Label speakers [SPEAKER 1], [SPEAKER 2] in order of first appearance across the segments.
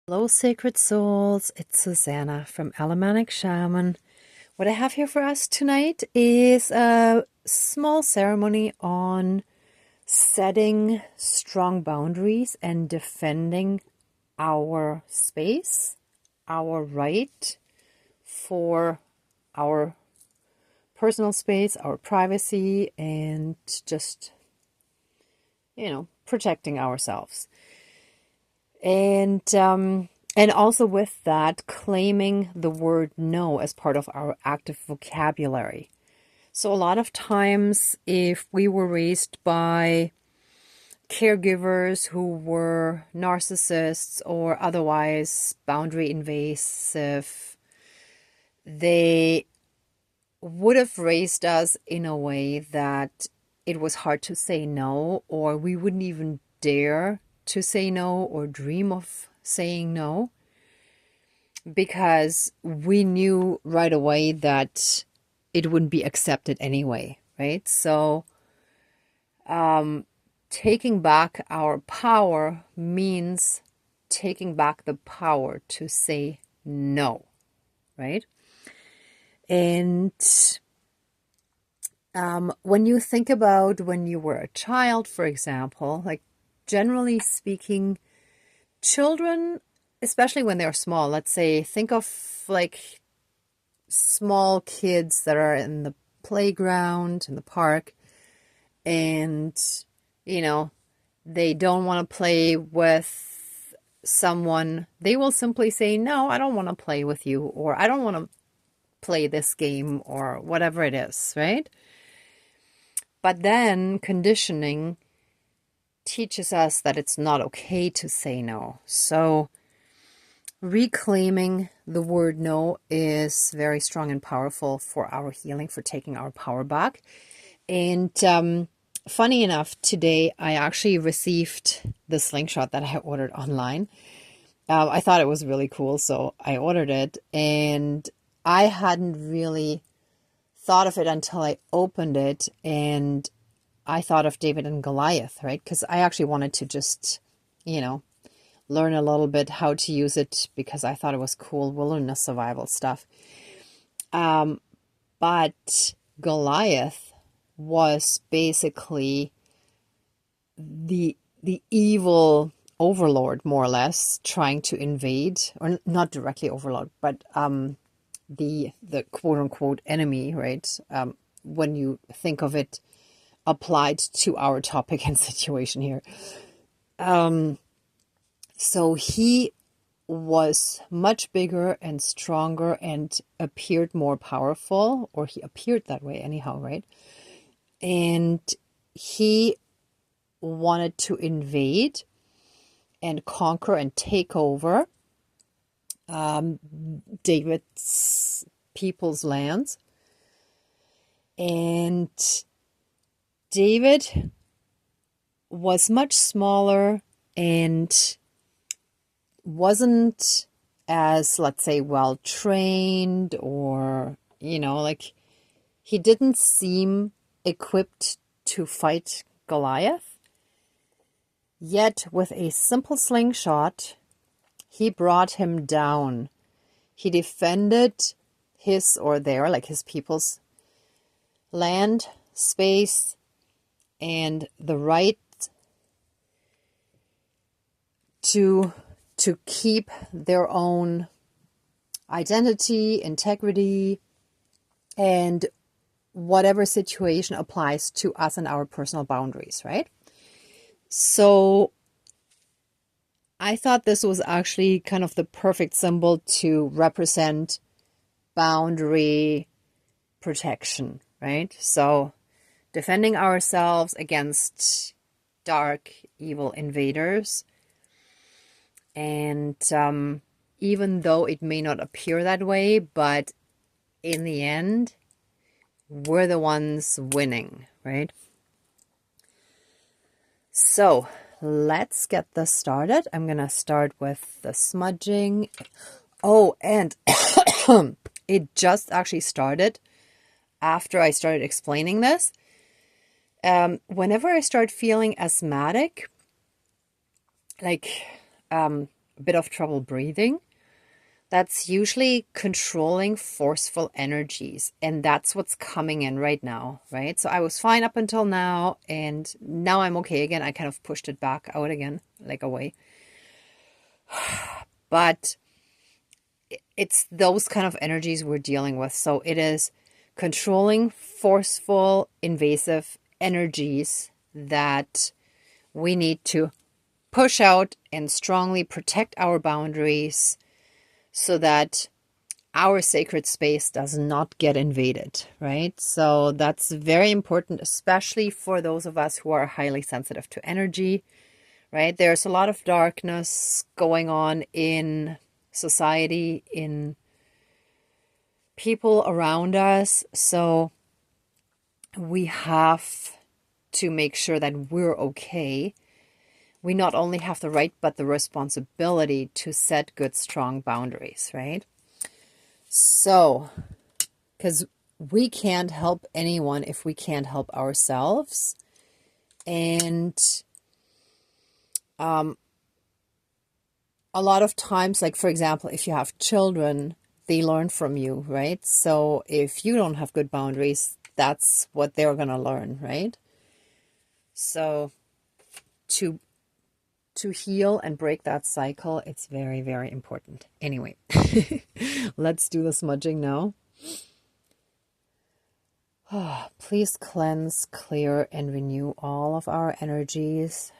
[SPEAKER 1] Hello, sacred souls. It's Susanna from Alamanic Shaman. What I have here for us tonight is a small ceremony on setting strong boundaries and defending our space, our right for our personal space, our privacy, and just, protecting ourselves. And also with that, claiming the word no as part of our active vocabulary. So a lot of times, if we were raised by caregivers who were narcissists or otherwise boundary invasive, they would have raised us in a way that it was hard to say no, or we wouldn't even dare to say no or dream of saying no, because we knew right away that it wouldn't be accepted anyway, right? So taking back our power means taking back the power to say no, right? And when you think about when you were a child, for example, like generally speaking, children, especially when they're small, let's say, think of like small kids that are in the playground, in the park, and, they don't want to play with someone. They will simply say, no, I don't want to play with you, or I don't want to play this game, or whatever it is, right? But then conditioning teaches us that it's not okay to say no. So reclaiming the word no is very strong and powerful for our healing, for taking our power back. And funny enough, today I actually received the slingshot that I ordered online. I thought it was really cool, so I ordered it. And I hadn't really thought of it until I opened it, and I thought of David and Goliath, right? Because I actually wanted to just, learn a little bit how to use it because I thought it was cool wilderness survival stuff. But Goliath was basically the evil overlord, more or less, trying to invade, or not directly overlord, but the quote unquote enemy, right? When you think of it applied to our topic and situation here. So he was much bigger and stronger and appeared more powerful, or he appeared that way anyhow, right? And he wanted to invade and conquer and take over David's people's lands. And David was much smaller and wasn't as, let's say, well trained, or, like he didn't seem equipped to fight Goliath. Yet with a simple slingshot, he brought him down. He defended his or their, like his people's land, space, and the right to keep their own identity, integrity, and whatever situation applies to us and our personal boundaries, right? So I thought this was actually kind of the perfect symbol to represent boundary protection, right? So defending ourselves against dark, evil invaders. And even though it may not appear that way, but in the end, we're the ones winning, right? So let's get this started. I'm going to start with the smudging. Oh, and it just actually started after I started explaining this. Whenever I start feeling asthmatic, like a bit of trouble breathing, that's usually controlling forceful energies. And that's what's coming in right now, right? So I was fine up until now, and now I'm okay again. I kind of pushed it back out again, like away. But it's those kind of energies we're dealing with. So it is controlling forceful, invasive energies that we need to push out and strongly protect our boundaries so that our sacred space does not get invaded, right? So that's very important, especially for those of us who are highly sensitive to energy, right? There's a lot of darkness going on in society, in people around us. So we have to make sure that we're okay. We not only have the right, but the responsibility to set good, strong boundaries, right? So, because we can't help anyone if we can't help ourselves. And a lot of times, like for example, if you have children, they learn from you, right? So if you don't have good boundaries, that's what they're going to learn, right? So to heal and break that cycle, it's very, very important. Anyway, let's do the smudging now. Please cleanse, clear, and renew all of our energies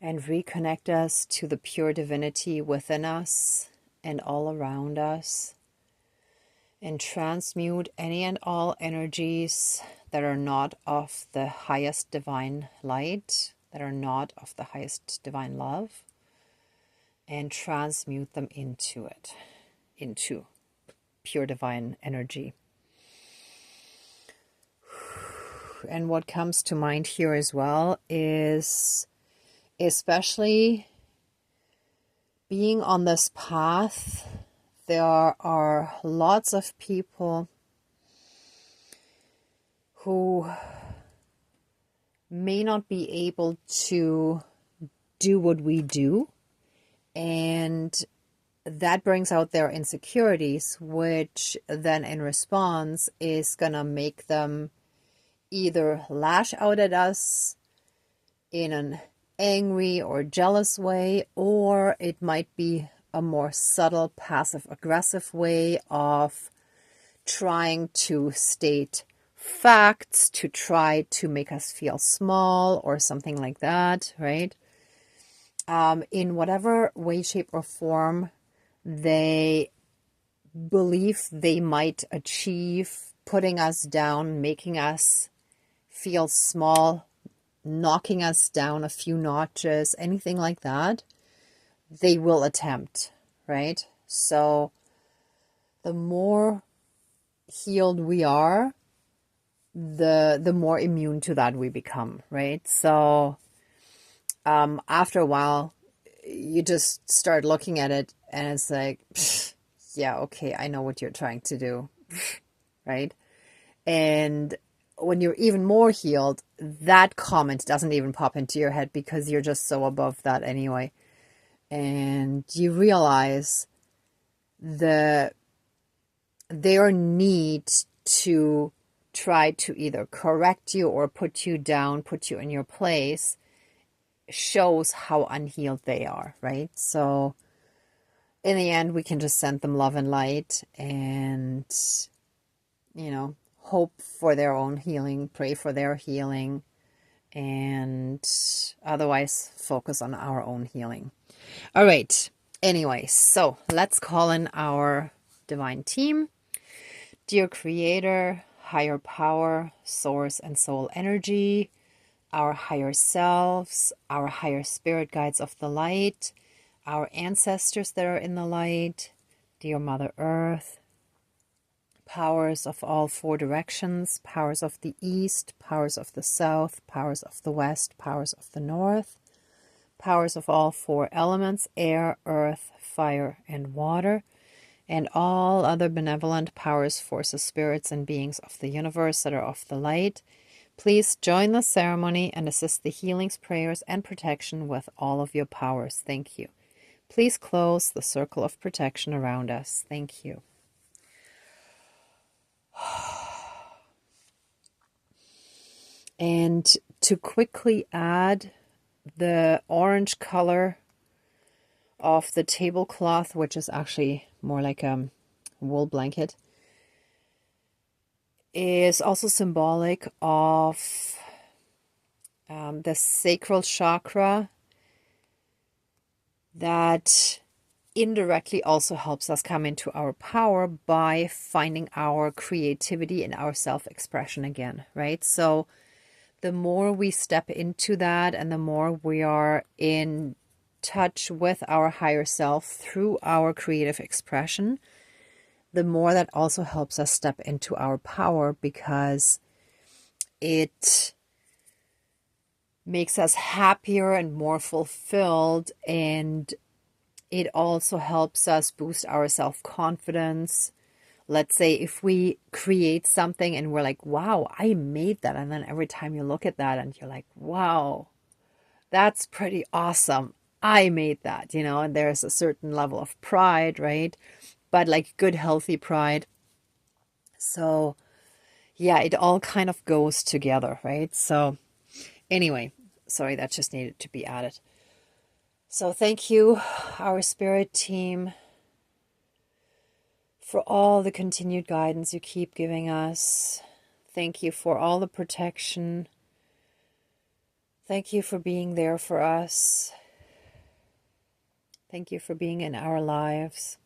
[SPEAKER 1] and reconnect us to the pure divinity within us and all around us, and transmute any and all energies that are not of the highest divine light, that are not of the highest divine love, and transmute them into pure divine energy. And what comes to mind here as well is, especially being on this path, there are lots of people who may not be able to do what we do, and that brings out their insecurities, which then in response is gonna make them either lash out at us in an angry or jealous way, or it might be a more subtle passive aggressive way of trying to state facts, to try to make us feel small or something like that, right? In whatever way, shape, or form they believe they might achieve, putting us down, making us feel small, knocking us down a few notches, anything like that, they will attempt, right? So the more healed we are, the more immune to that we become, right? So after a while, you just start looking at it and it's like, yeah, okay, I know what you're trying to do, right? And when you're even more healed, that comment doesn't even pop into your head because you're just so above that anyway. And you realize their need to try to either correct you or put you down, put you in your place, shows how unhealed they are, right? So in the end, we can just send them love and light and, hope for their own healing, pray for their healing, and otherwise focus on our own healing. All right. Anyway, so let's call in our divine team. Dear Creator, higher power, source, and soul energy, our higher selves, our higher spirit guides of the light, our ancestors that are in the light, dear Mother Earth, powers of all four directions, powers of the east, powers of the south, powers of the west, powers of the north, powers of all four elements, air, earth, fire, and water, and all other benevolent powers, forces, spirits, and beings of the universe that are of the light. Please join the ceremony and assist the healings, prayers, and protection with all of your powers. Thank you. Please close the circle of protection around us. Thank you. And to quickly add the orange color of the tablecloth, which is actually more like a wool blanket, is also symbolic of the sacral chakra that indirectly also helps us come into our power by finding our creativity and our self-expression again, right? So the more we step into that and the more we are in touch with our higher self through our creative expression, the more that also helps us step into our power, because it makes us happier and more fulfilled, and it also helps us boost our self-confidence. Let's say if we create something and we're like, wow, I made that. And then every time you look at that and you're like, wow, that's pretty awesome. I made that, and there's a certain level of pride, right? But like good, healthy pride. So yeah, it all kind of goes together, right? So anyway, sorry, that just needed to be added. So thank you, our spirit team, for all the continued guidance you keep giving us. Thank you for all the protection. Thank you for being there for us. Thank you for being in our lives.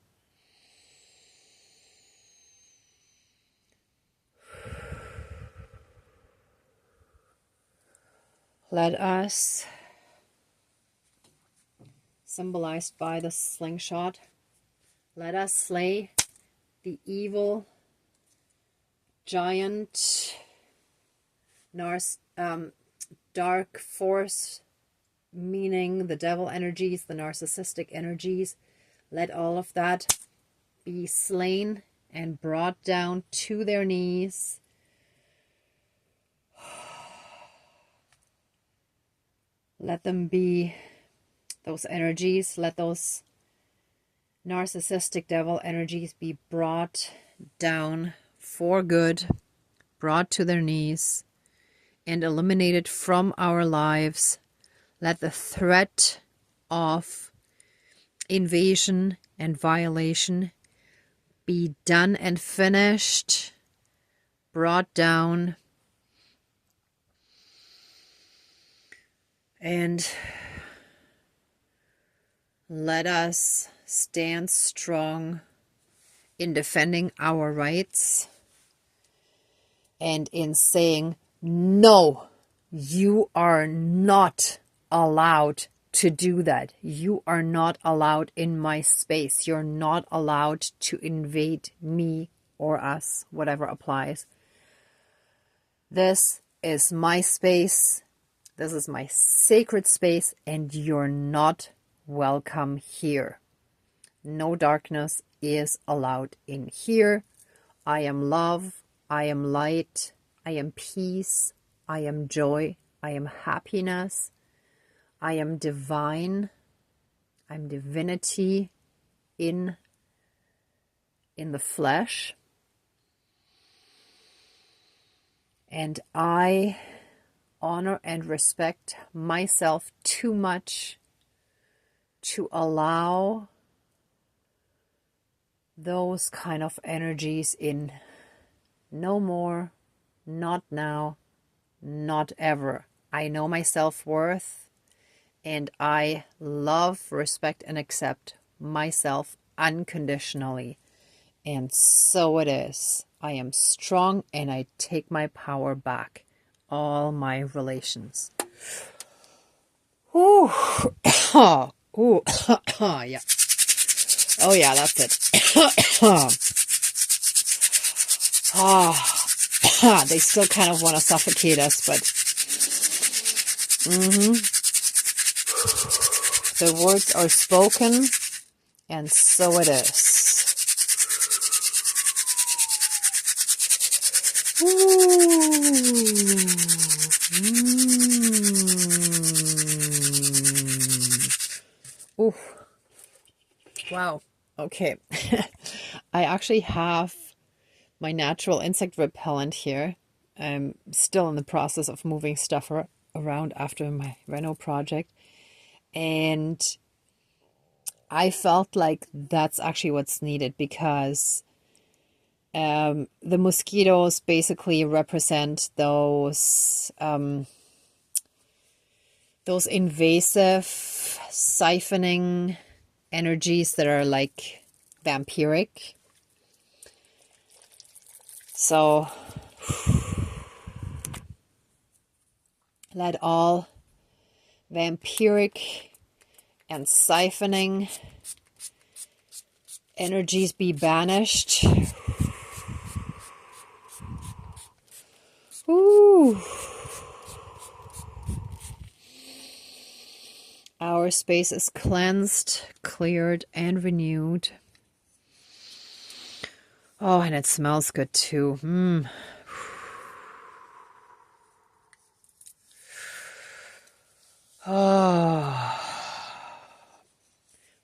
[SPEAKER 1] Let us, symbolized by the slingshot, let us slay the evil giant dark force, meaning the devil energies, the narcissistic energies. Let all of that be slain and brought down to their knees. Let them be those energies, let those narcissistic devil energies be brought down for good, brought to their knees, and eliminated from our lives. Let the threat of invasion and violation be done and finished, brought down, and let us stand strong in defending our rights and in saying, no, you are not allowed to do that. You are not allowed in my space. You're not allowed to invade me or us, whatever applies. This is my space. This is my sacred space, and you're not welcome here. No darkness is allowed in here. I am love. I am light. I am peace. I am joy. I am happiness. I am divine. I'm divinity in the flesh. And I honor and respect myself too much to allow those kind of energies in. No more, not now, not ever. I know my self-worth, and I love, respect, and accept myself unconditionally. And so it is. I am strong, and I take my power back. All my relations. Ooh. Ooh. Yeah. Oh yeah, that's it. They still kind of want to suffocate us, but the words are spoken, and so it is. Ooh. Ooh, wow. Okay. I actually have my natural insect repellent here. I'm still in the process of moving stuff around after my reno project. And I felt like that's actually what's needed because the mosquitoes basically represent those invasive, siphoning energies that are like vampiric. So let all vampiric and siphoning energies be banished. Ooh. Our space is cleansed, cleared, and renewed. Oh, and it smells good too. Oh.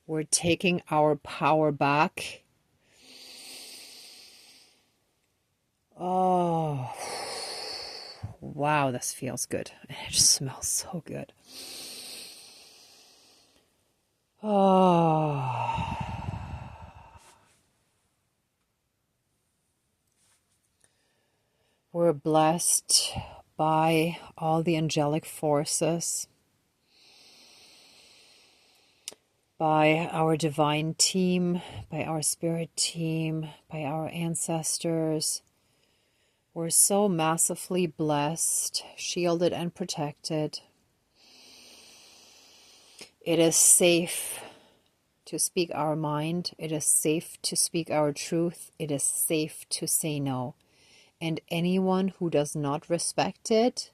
[SPEAKER 1] We're taking our power back. Oh. Wow, this feels good. It just smells so good. Oh. We're blessed by all the angelic forces, by our divine team, by our spirit team, by our ancestors. We're so massively blessed, shielded, and protected. It is safe to speak our mind. It is safe to speak our truth. It is safe to say no. And anyone who does not respect it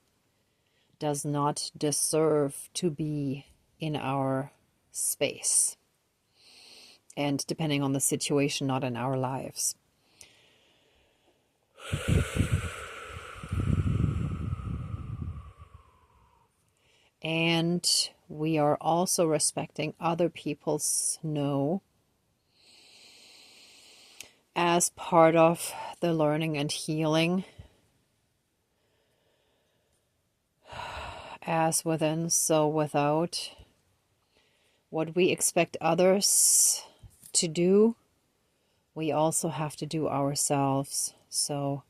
[SPEAKER 1] does not deserve to be in our space. And depending on the situation, not in our lives. And we are also respecting other people's no as part of the learning and healing. As within, so without. What we expect others to do, we also have to do ourselves. So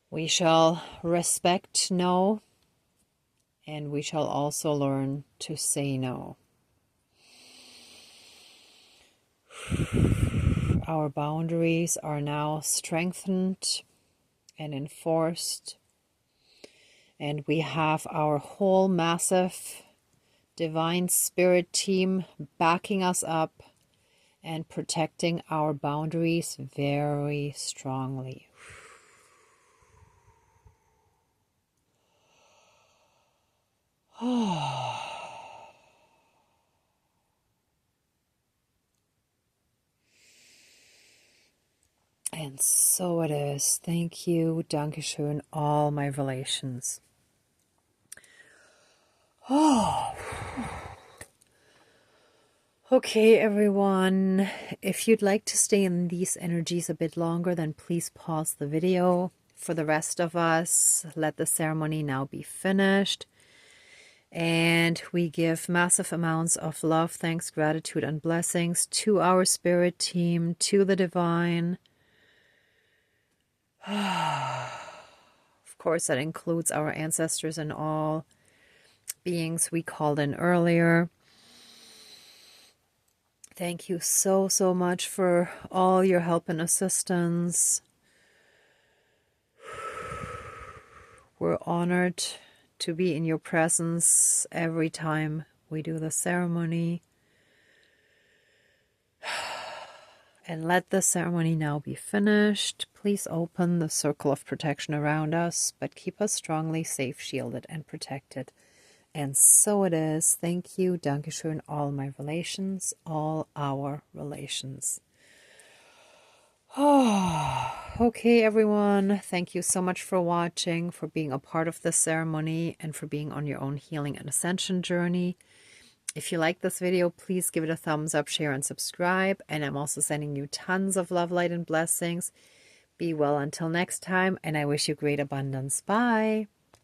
[SPEAKER 1] we shall respect no, and we shall also learn to say no. Our boundaries are now strengthened and enforced, and we have our whole massive divine spirit team backing us up and protecting our boundaries very strongly. And so it is. Thank you, Dankeschön, all my relations. Oh. Okay, everyone. If you'd like to stay in these energies a bit longer, then please pause the video. For the rest of us, let the ceremony now be finished. And we give massive amounts of love, thanks, gratitude, and blessings to our spirit team, to the divine. Of course, that includes our ancestors and all beings we called in earlier. Thank you so, so much for all your help and assistance. We're honored to be in your presence every time we do the ceremony. And let the ceremony now be finished. Please open the circle of protection around us, but keep us strongly safe, shielded, and protected. And so it is. Thank you. Dankeschön, all my relations, all our relations. Oh, okay, everyone. Thank you so much for watching, for being a part of the ceremony, and for being on your own healing and ascension journey. If you like this video, please give it a thumbs up, share, and subscribe. And I'm also sending you tons of love, light, and blessings. Be well until next time, and I wish you great abundance. Bye.